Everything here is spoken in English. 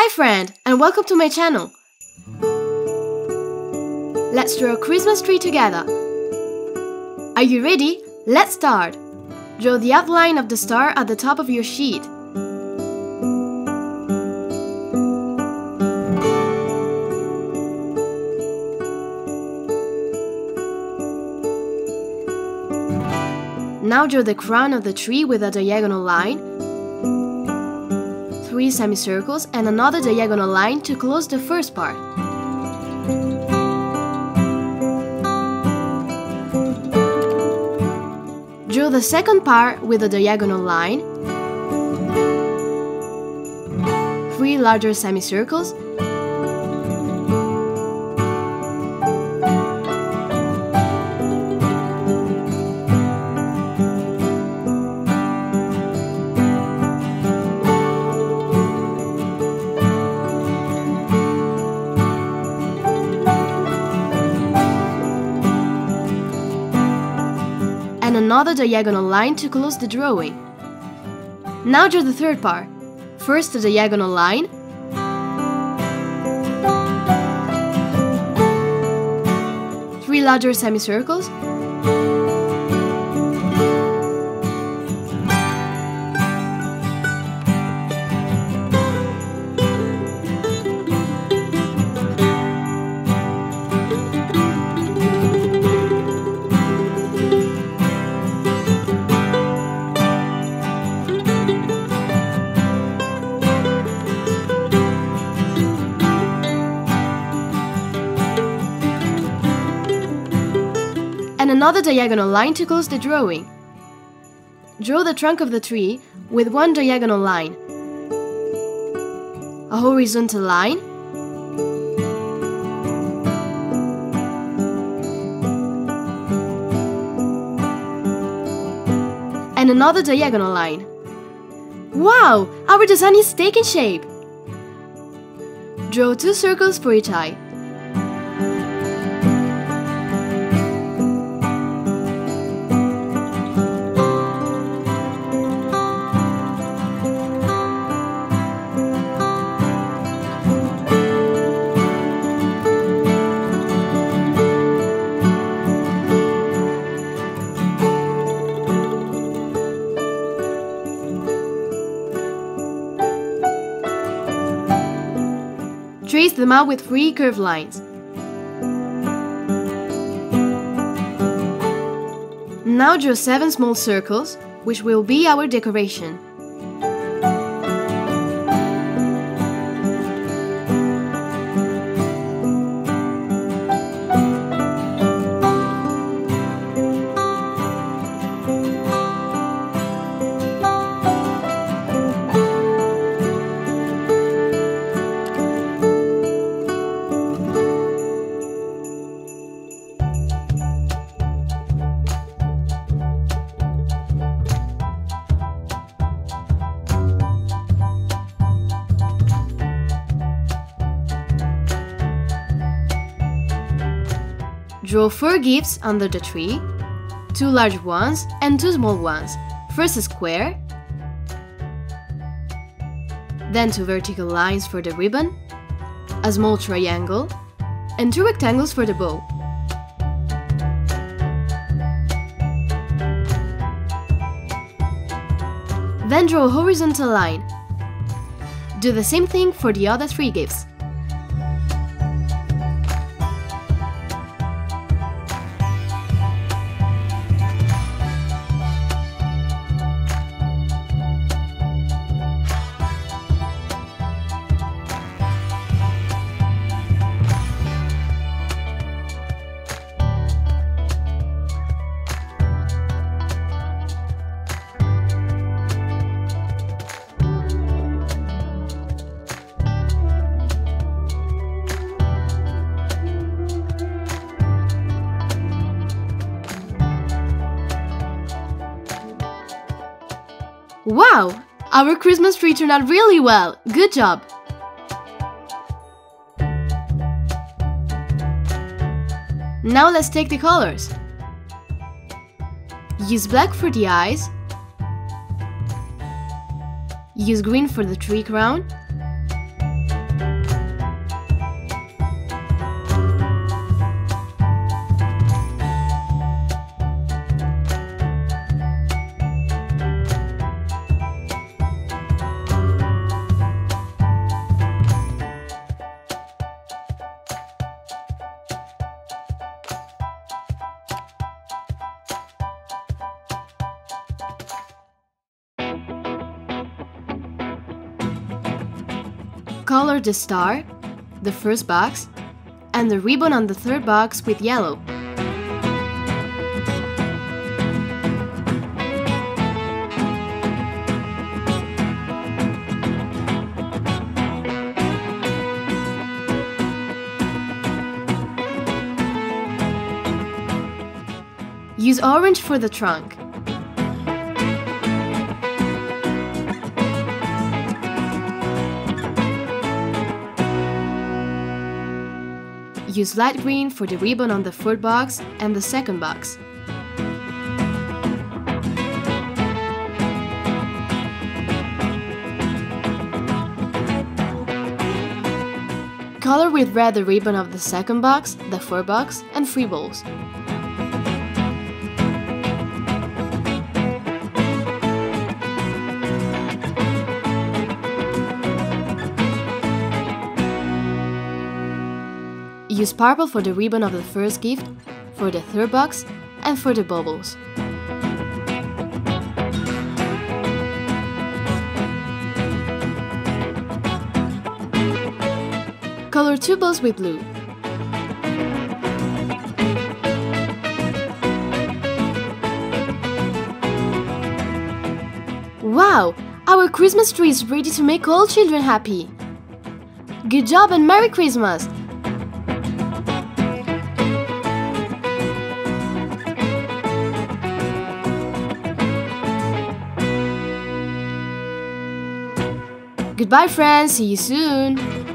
Hi friend, and welcome to my channel. Let's draw a Christmas tree together. Are you ready? Let's start. Draw the outline of the star at the top of your sheet. Now draw the crown of the tree with a diagonal line, 3 semicircles and another diagonal line to close the first part. Draw the second part with a diagonal line, 3 larger semicircles, and another diagonal line to close the drawing. Now draw the third part. First a diagonal line, three larger semicircles, and another diagonal line to close the drawing. Draw the trunk of the tree with one diagonal line, a horizontal line, and another diagonal line. Wow! Our design is taking shape! Draw 2 circles for each eye. Trace them out with 3 curved lines. Now draw 7 small circles, which will be our decoration. Draw 4 gifts under the tree, 2 large ones and 2 small ones. First a square, then 2 vertical lines for the ribbon, a small triangle, and 2 rectangles for the bow. Then draw a horizontal line. Do the same thing for the other 3 gifts. Wow! Our Christmas tree turned out really well! Good job! Now let's take the colors. Use black for the eyes, use green for the tree crown, Color the star, the first box, and the ribbon on the third box with yellow. Use orange for the trunk. Use light green for the ribbon on the third box and the second box. Color with red the ribbon of the second box, the third box, and 3 balls. Use purple for the ribbon of the first gift, for the third box, and for the bubbles. Color 2 balls with blue. Wow! Our Christmas tree is ready to make all children happy! Good job and Merry Christmas! Goodbye friends, see you soon!